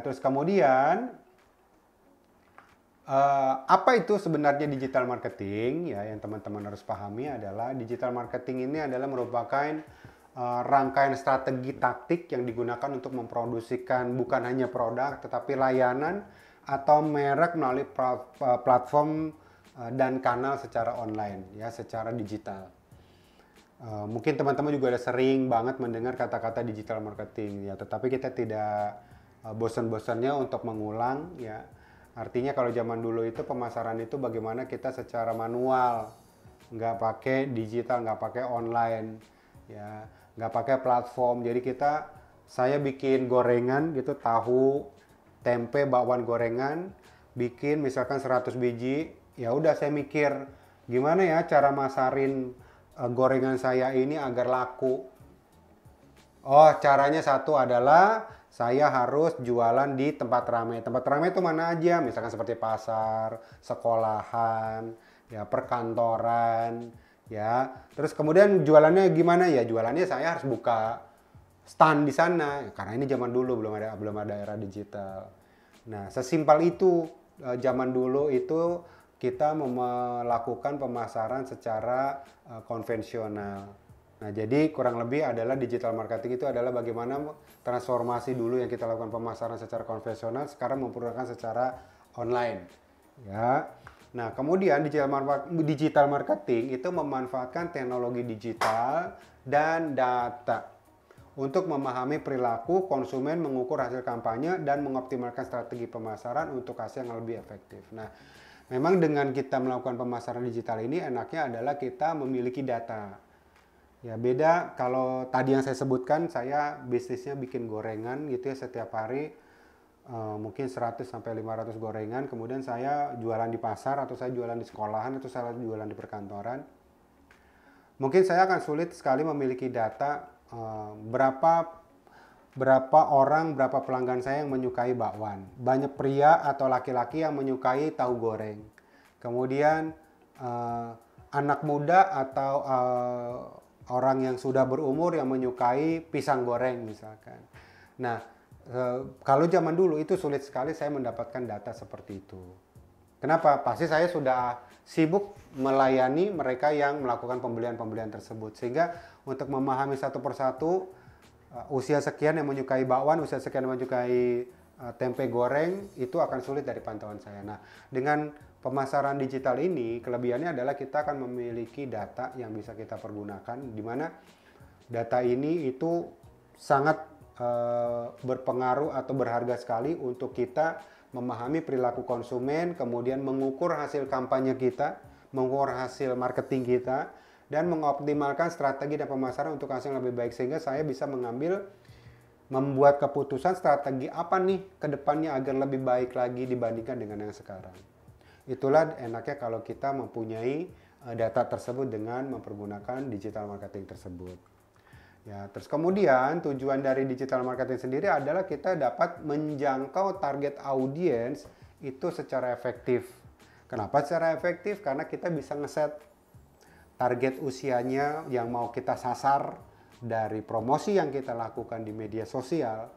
terus kemudian apa itu sebenarnya digital marketing? Ya, yang teman-teman harus pahami adalah digital marketing ini adalah merupakan rangkaian strategi taktik yang digunakan untuk memproduksikan bukan hanya produk tetapi layanan atau merek melalui platform dan kanal secara online, ya, secara digital. Mungkin teman-teman juga udah sering banget mendengar kata-kata digital marketing, ya, tetapi kita tidak bosan-bosannya untuk mengulang, ya. Artinya kalau zaman dulu itu pemasaran itu bagaimana kita secara manual, nggak pakai digital, nggak pakai online, ya, nggak pakai platform. Jadi saya bikin gorengan gitu, tahu, tempe, bakwan gorengan, bikin misalkan 100 biji, ya udah saya mikir gimana ya cara masarin gorengan saya ini agar laku. Oh, caranya satu adalah saya harus jualan di tempat ramai. Tempat ramai itu mana aja? Misalkan seperti pasar, sekolahan, ya, perkantoran, ya. Terus kemudian jualannya gimana ya? Jualannya saya harus buka stand di sana, karena ini zaman dulu belum ada era digital. Nah, sesimpel itu zaman dulu itu kita melakukan pemasaran secara konvensional. Nah, jadi kurang lebih adalah digital marketing itu adalah bagaimana transformasi dulu yang kita lakukan pemasaran secara konvensional sekarang mempergunakan secara online. Ya. Nah, kemudian digital marketing itu memanfaatkan teknologi digital dan data untuk memahami perilaku konsumen, mengukur hasil kampanye, dan mengoptimalkan strategi pemasaran untuk hasil yang lebih efektif. Nah, memang dengan kita melakukan pemasaran digital ini enaknya adalah kita memiliki data. Ya, beda kalau tadi yang saya sebutkan, saya bisnisnya bikin gorengan gitu ya setiap hari, mungkin 100 sampai 500 gorengan, kemudian saya jualan di pasar atau saya jualan di sekolahan atau saya jualan di perkantoran. Mungkin saya akan sulit sekali memiliki data berapa orang, berapa pelanggan saya yang menyukai bakwan. Banyak pria atau laki-laki yang menyukai tahu goreng. Kemudian anak muda atau orang yang sudah berumur yang menyukai pisang goreng misalkan. Nah, kalau zaman dulu itu sulit sekali saya mendapatkan data seperti itu. Kenapa? Pasti saya sudah sibuk melayani mereka yang melakukan pembelian-pembelian tersebut. Sehingga untuk memahami satu persatu, usia sekian yang menyukai bakwan, usia sekian yang menyukai tempe goreng, itu akan sulit dari pantauan saya. Nah, dengan pemasaran digital ini, kelebihannya adalah kita akan memiliki data yang bisa kita pergunakan, di mana data ini itu sangat berpengaruh atau berharga sekali untuk kita memahami perilaku konsumen, kemudian mengukur hasil kampanye kita, mengukur hasil marketing kita, dan mengoptimalkan strategi dan pemasaran untuk hasil yang lebih baik. Sehingga saya bisa membuat keputusan strategi apa nih ke depannya agar lebih baik lagi dibandingkan dengan yang sekarang. Itulah enaknya kalau kita mempunyai data tersebut dengan mempergunakan digital marketing tersebut. Ya, terus kemudian tujuan dari digital marketing sendiri adalah kita dapat menjangkau target audiens itu secara efektif. Kenapa secara efektif? Karena kita bisa ngeset target usianya yang mau kita sasar dari promosi yang kita lakukan di media sosial.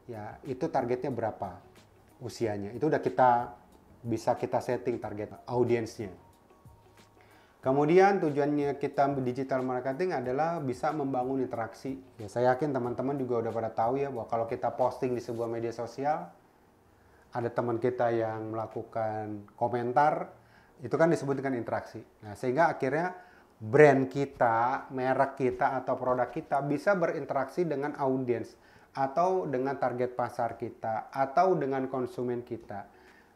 Ya, itu targetnya berapa usianya. Itu udah bisa kita setting target audiensnya. Kemudian tujuannya kita digital marketing adalah bisa membangun interaksi. Ya, saya yakin teman-teman juga udah pada tahu ya bahwa kalau kita posting di sebuah media sosial, ada teman kita yang melakukan komentar, itu kan disebut dengan interaksi. Nah, sehingga akhirnya brand kita, merek kita atau produk kita bisa berinteraksi dengan audiens atau dengan target pasar kita atau dengan konsumen kita.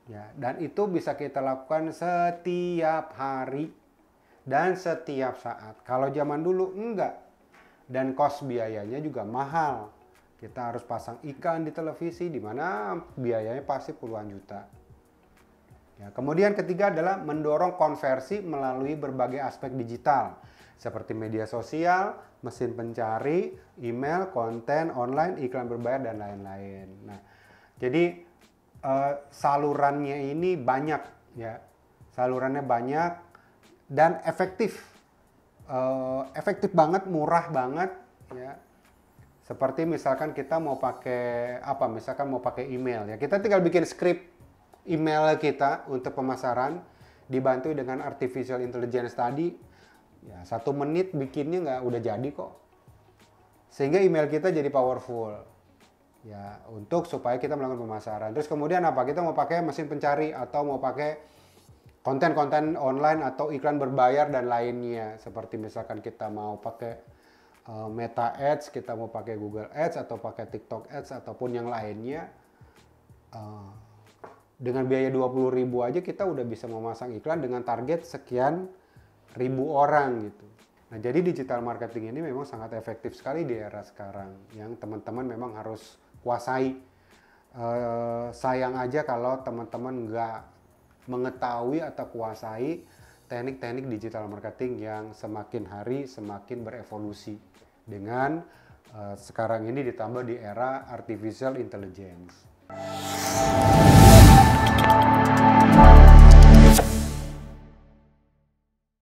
Ya, dan itu bisa kita lakukan setiap hari dan setiap saat. Kalau zaman dulu enggak. Dan cost biayanya juga mahal. Kita harus pasang iklan di televisi di mana biayanya pasti puluhan juta. Ya, kemudian ketiga adalah mendorong konversi melalui berbagai aspek digital seperti media sosial, mesin pencari, email, konten online, iklan berbayar dan lain-lain. Nah, jadi salurannya ini banyak ya. Salurannya banyak dan efektif banget, murah banget ya. Seperti misalkan kita mau pakai apa? Misalkan mau pakai email ya. Kita tinggal bikin script email kita untuk pemasaran, dibantu dengan artificial intelligence tadi. Ya, 1 menit bikinnya nggak udah jadi kok. Sehingga email kita jadi powerful. Ya, untuk supaya kita melakukan pemasaran. Terus kemudian apa? Kita mau pakai mesin pencari atau mau pakai konten-konten online atau iklan berbayar dan lainnya. Seperti misalkan kita mau pakai Meta Ads, kita mau pakai Google Ads atau pakai TikTok Ads ataupun yang lainnya, dengan biaya 20.000 aja kita udah bisa memasang iklan dengan target sekian ribu orang gitu. Nah, jadi digital marketing ini memang sangat efektif sekali di era sekarang yang teman-teman memang harus kuasai. Sayang aja kalau teman-teman nggak mengetahui atau kuasai teknik-teknik digital marketing yang semakin hari semakin berevolusi dengan sekarang ini ditambah di era artificial intelligence.